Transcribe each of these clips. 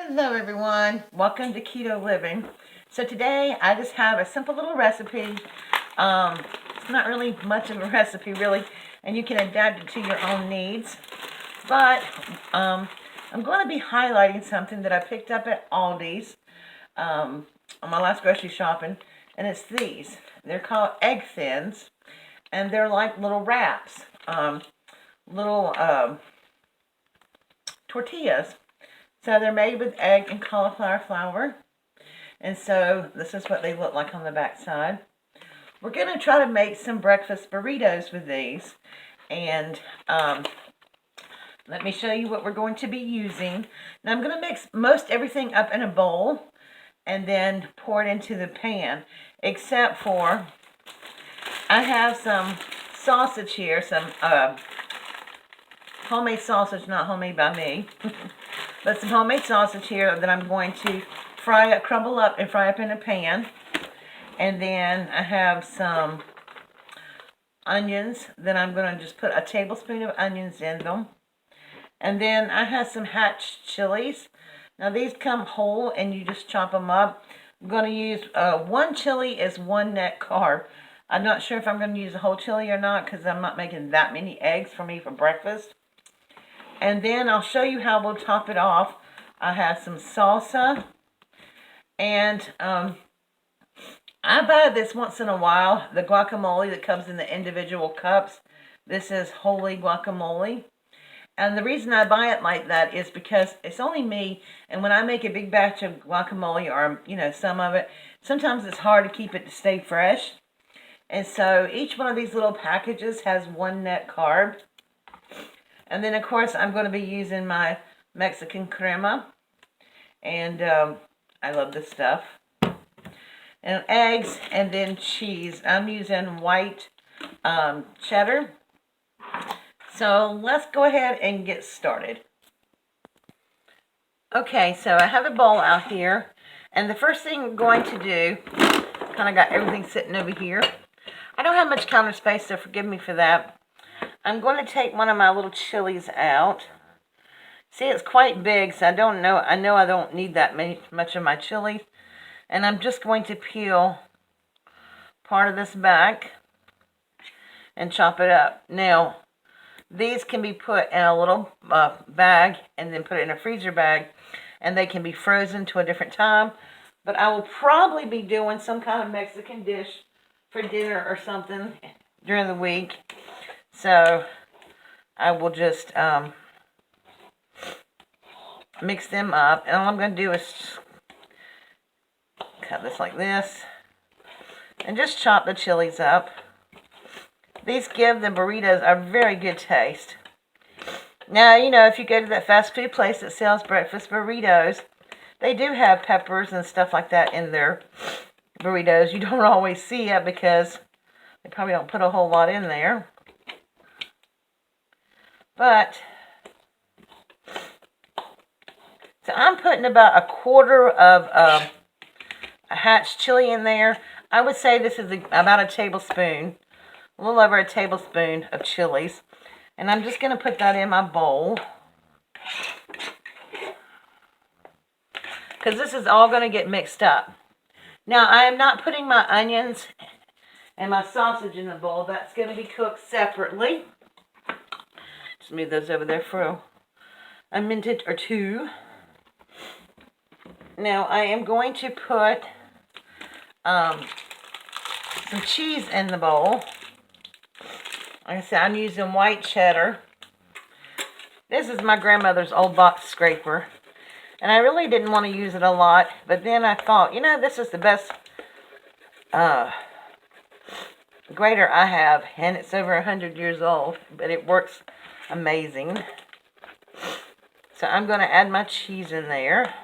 Hello everyone, welcome to Keto Living. So today I just have a simple little recipe. It's not really much of a recipe really, and you can adapt it to your own needs. But I'm going to be highlighting something that I picked up at Aldi's on my last grocery shopping, and it's these. They're called egg thins, and they're like little wraps, little tortillas. So they're made with egg and cauliflower flour. And so this is what they look like on the back side. We're going to try to make some breakfast burritos with these. And let me show you what we're going to be using. Now I'm going to mix most everything up in a bowl and then pour it into the pan. Except for, I have some sausage here, some homemade sausage, not homemade by me. But some homemade sausage here that I'm going to fry up, crumble up and fry up in a pan. And then I have some onions that I'm going to just put a tablespoon of onions in them. And then I have some hatch chilies. Now these come whole and you just chop them up. I'm going to use one chili as one net carb. I'm not sure if I'm going to use a whole chili or not because I'm not making that many eggs for me for breakfast. And then I'll show you how we'll top it off. I have some salsa. And I buy this once in a while. The guacamole that comes in the individual cups. This is wholly guacamole. And the reason I buy it like that is because it's only me. And when I make a big batch of guacamole or, some of it, sometimes it's hard to keep it to stay fresh. And so each one of these little packages has one net carb. And then, of course, I'm going to be using my Mexican crema. And I love this stuff. And eggs and then cheese. I'm using white cheddar. So let's go ahead and get started. Okay, so I have a bowl out here. And the first thing we're going to do, kind of got everything sitting over here. I don't have much counter space, so forgive me for that. I'm going to take one of my little chilies out. See, it's quite big, so I know I don't need that much of my chili. And I'm just going to peel part of this back and chop it up. Now, these can be put in a little bag and then put it in a freezer bag. And they can be frozen to a different time. But I will probably be doing some kind of Mexican dish for dinner or something during the week. So I will just mix them up. And all I'm going to do is cut this like this. And just chop the chilies up. These give the burritos a very good taste. Now, if you go to that fast food place that sells breakfast burritos, they do have peppers and stuff like that in their burritos. You don't always see it because they probably don't put a whole lot in there. But, so I'm putting about a quarter of a hatch chili in there. I would say this is about a tablespoon, a little over a tablespoon of chilies. And I'm just going to put that in my bowl. Because this is all going to get mixed up. Now, I am not putting my onions and my sausage in the bowl. That's going to be cooked separately. Just move those over there for a minute or two. Now, I am going to put some cheese in the bowl. Like I said, I'm using white cheddar. This is my grandmother's old box scraper. And I really didn't want to use it a lot. But then I thought, this is the best grater I have. And it's over 100 years old. But it works amazing. So I'm going to add my cheese in there.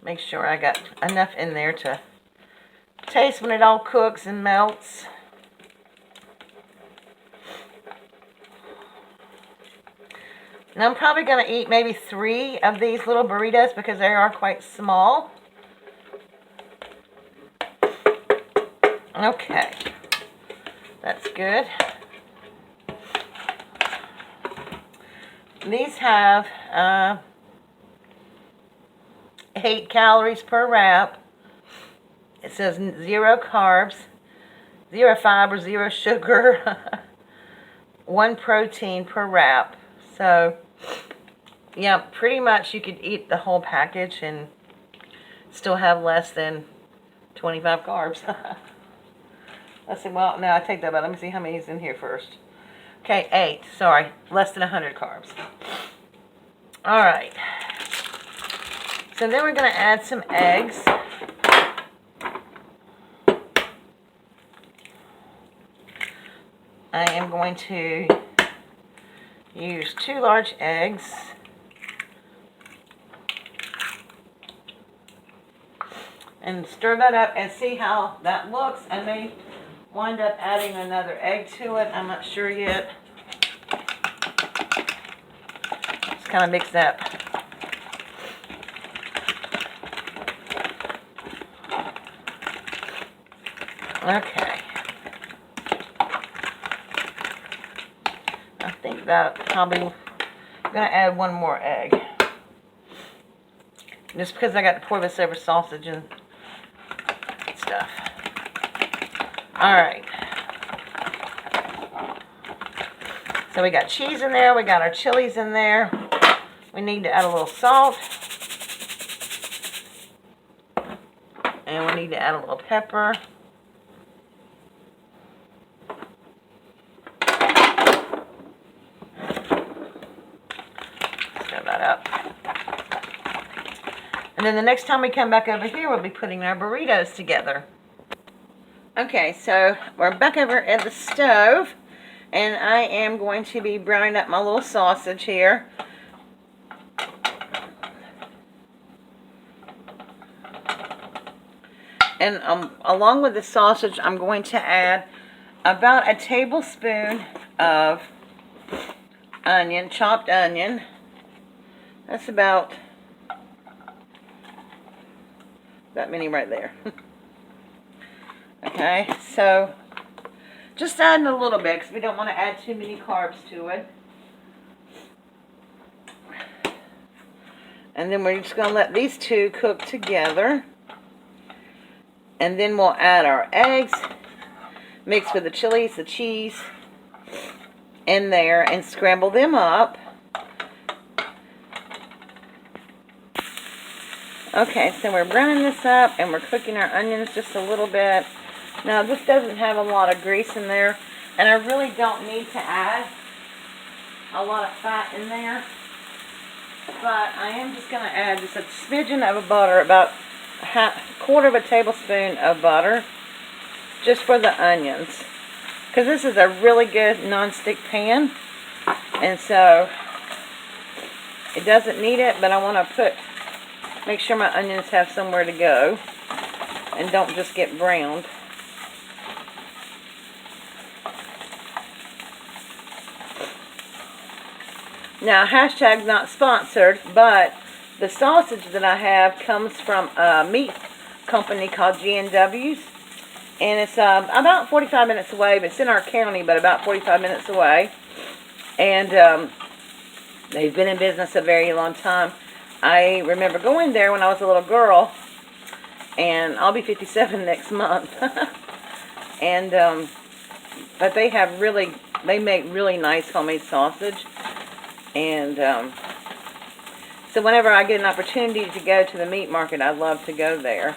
Make sure I got enough in there to taste when it all cooks and melts. Now I'm probably going to eat maybe 3 of these little burritos because they are quite small. Okay, that's good. these have 8 calories per wrap. It says 0 carbs, 0 fiber, 0 sugar, 1 protein per wrap. So, yeah, pretty much you could eat the whole package and still have less than 25 carbs. Let's see, well, no, I take that back. Let me see how many is in here first. Okay, 8, sorry, less than 100 carbs. All right. So then we're going to add some eggs. I am going to use 2 large eggs. And stir that up and see how that looks. I may wind up adding another egg to it. I'm not sure yet. Just kind of mix that. Okay. I think that probably, I'm going to add 1 more egg. Just because I got to pour this over sausage and stuff. Alright. So we got cheese in there. We got our chilies in there. We need to add a little salt. And we need to add a little pepper. Stir that up. And then the next time we come back over here, we'll be putting our burritos together. Okay, so we're back over at the stove, and I am going to be browning up my little sausage here. And along with the sausage, I'm going to add about a tablespoon of onion, chopped onion. That's about that many right there. Okay, so just adding a little bit because we don't want to add too many carbs to it. And then we're just going to let these two cook together. And then we'll add our eggs, mix with the chilies, the cheese in there, and scramble them up. Okay, so we're browning this up, and we're cooking our onions just a little bit. Now, this doesn't have a lot of grease in there, and I really don't need to add a lot of fat in there. But I am just going to add just a smidgen of butter, about a quarter of a tablespoon of butter, just for the onions. Because this is a really good non-stick pan, and so it doesn't need it, but I want to make sure my onions have somewhere to go and don't just get browned. Now, hashtag not sponsored, but the sausage that I have comes from a meat company called G&W's, and it's about 45 minutes away, but it's in our county, but about 45 minutes away, and they've been in business a very long time. I remember going there when I was a little girl, and I'll be 57 next month, and but they make really nice homemade sausage. And so whenever I get an opportunity to go to the meat market, I love to go there.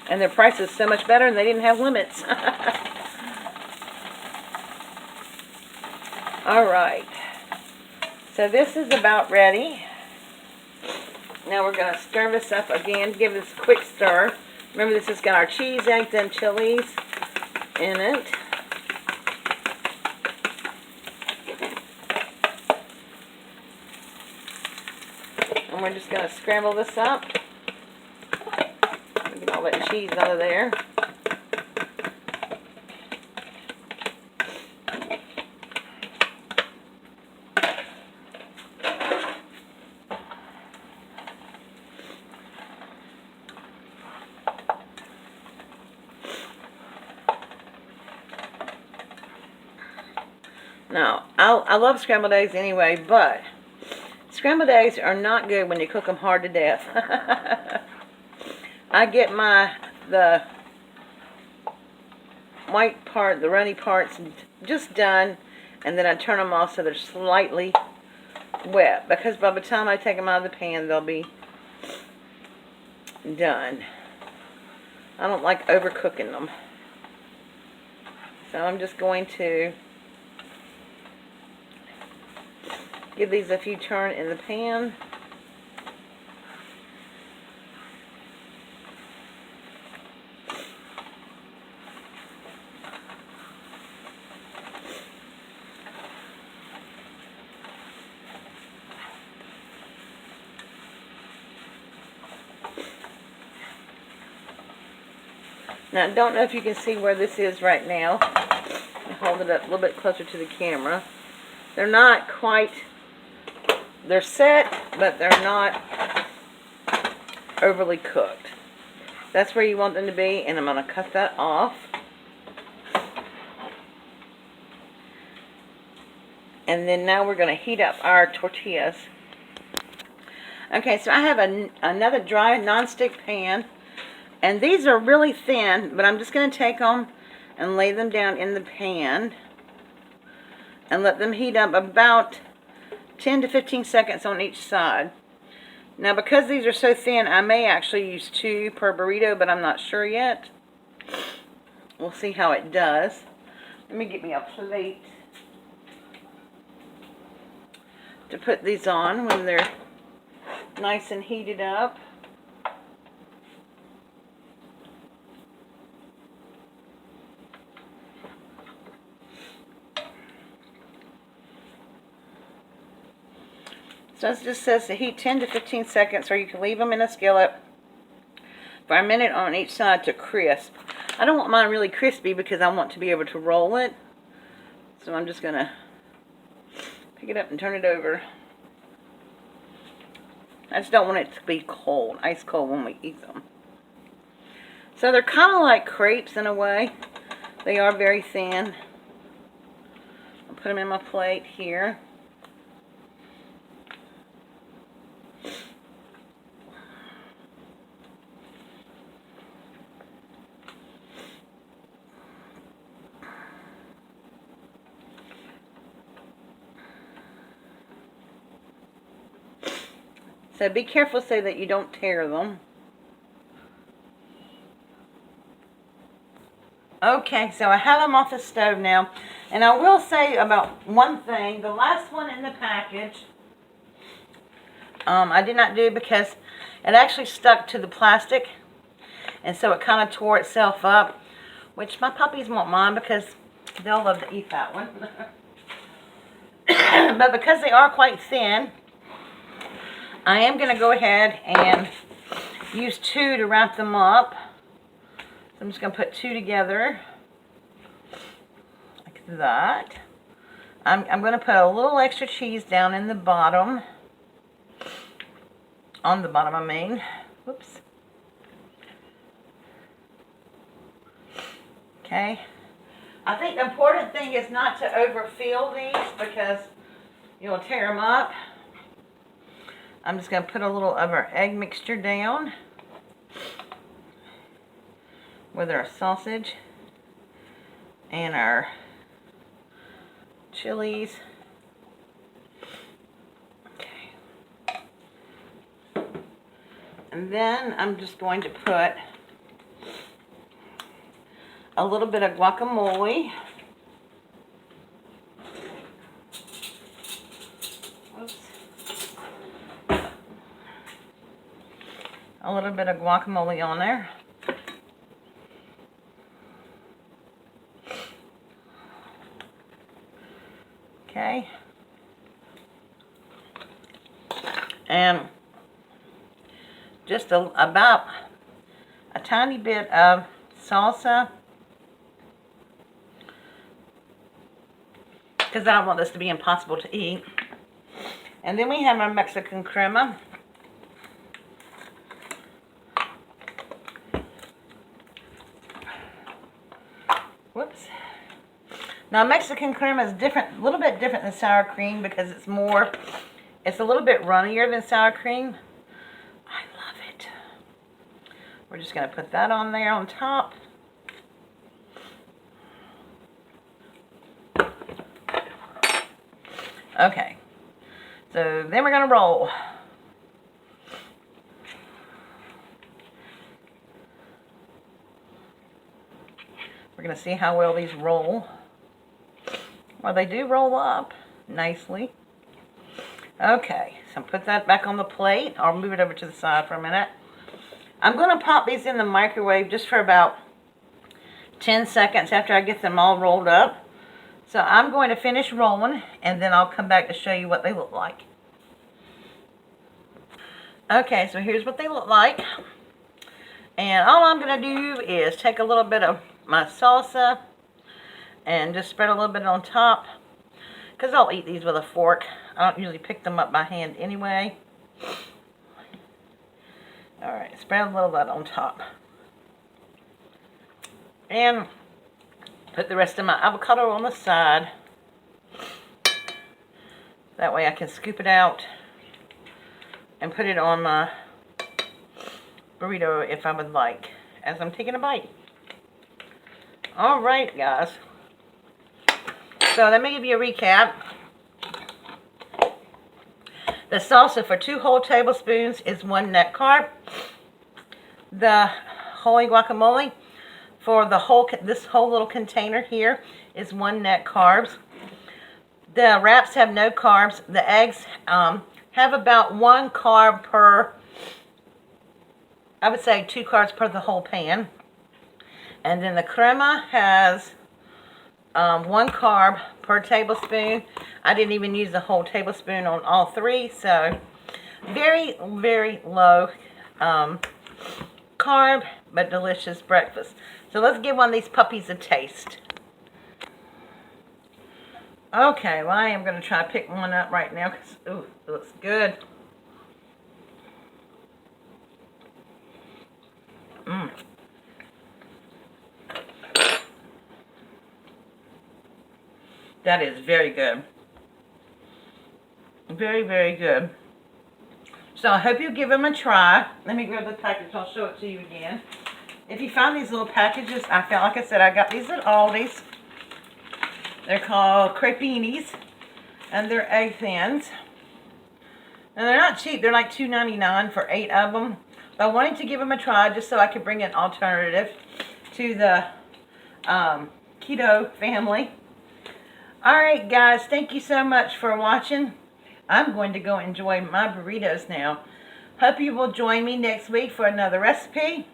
And their price is so much better, and they didn't have limits. All right. So this is about ready. Now we're going to stir this up again. Give this a quick stir. Remember, this has got our cheese, eggs, and chilies in it. And we're just going to scramble this up. Get all that cheese out of there. Now, I love scrambled eggs anyway, but scrambled eggs are not good when you cook them hard to death. I get the white part, the runny parts, just done, and then I turn them off so they're slightly wet, because by the time I take them out of the pan, they'll be done. I don't like overcooking them. So I'm just going to give these a few turns in the pan. Now, I don't know if you can see where this is right now. I'll hold it up a little bit closer to the camera. They're not quite, they're set, but they're not overly cooked. That's where you want them to be, and I'm going to cut that off. And then now we're going to heat up our tortillas. Okay, so I have another dry nonstick pan. And these are really thin, but I'm just going to take them and lay them down in the pan and let them heat up about 10 to 15 seconds on each side. Now, because these are so thin, I may actually use 2 per burrito, but I'm not sure yet. We'll see how it does. Let me get me a plate to put these on when they're nice and heated up. So it just says to heat 10 to 15 seconds, or you can leave them in a skillet for a minute on each side to crisp. I don't want mine really crispy because I want to be able to roll it. So I'm just going to pick it up and turn it over. I just don't want it to be cold, ice cold when we eat them. So they're kind of like crepes in a way. They are very thin. I'll put them in my plate here. So be careful so that you don't tear them. Okay, so I have them off the stove now. And I will say about one thing. The last one in the package, I did not do because it actually stuck to the plastic. And so it kind of tore itself up. Which my puppies won't mind because they'll love to eat that one. But because they are quite thin, I am going to go ahead and use 2 to wrap them up. So I'm just going to put 2 together like that. I'm going to put a little extra cheese down in the bottom. On the bottom, I mean. Whoops. Okay. I think the important thing is not to overfill these because you'll tear them up. I'm just going to put a little of our egg mixture down with our sausage and our chilies. Okay. And then I'm just going to put a little bit of guacamole. A little bit of guacamole on there. Okay. And just about a tiny bit of salsa, because I don't want this to be impossible to eat. And then we have our Mexican crema. Whoops. Now, Mexican crema is different, a little bit different than sour cream because it's a little bit runnier than sour cream. I love it. We're just going to put that on there on top. Okay. So then we're going to roll. We're going to see how well these roll. Well, they do roll up nicely. Okay, so put that back on the plate. I'll move it over to the side for a minute. I'm going to pop these in the microwave just for about 10 seconds after I get them all rolled up. So I'm going to finish rolling, and then I'll come back to show you what they look like. Okay, so here's what they look like. And all I'm going to do is take a little bit of my salsa and just spread a little bit on top, because I'll eat these with a fork. I don't usually pick them up by hand anyway. Alright, spread a little of that on top. And put the rest of my avocado on the side. That way I can scoop it out and put it on my burrito if I would like, as I'm taking a bite. Alright, guys. So let me give you a recap. The salsa for 2 whole tablespoons is 1 net carb. The holy guacamole for this whole little container here is 1 net carbs. The wraps have no carbs. The eggs have about 1 carb per, I would say 2 carbs per the whole pan. And then the crema has 1 carb per tablespoon. I didn't even use the whole tablespoon on all 3, so very, very low carb, but delicious breakfast. So let's give one of these puppies a taste. Okay, well, I am going to try to pick one up right now because, ooh, it looks good. Mmm. That is very good. Very, very good. So I hope you give them a try. Let me grab the package. I'll show it to you again. If you find these little packages, like I said, I got these at Aldi's. They're called crepinis, and they're egg thins. And they're not cheap. They're like $2.99 for 8 of them. But I wanted to give them a try just so I could bring an alternative to the keto family. Alright guys, thank you so much for watching. I'm going to go enjoy my burritos now. Hope you will join me next week for another recipe.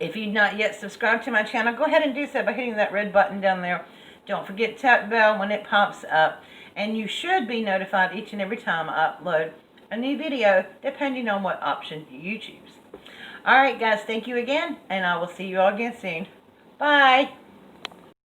If you've not yet subscribed to my channel, go ahead and do so by hitting that red button down there. Don't forget to tap the bell when it pops up. And you should be notified each and every time I upload a new video, depending on what option you choose. Alright guys, thank you again, and I will see you all again soon. Bye!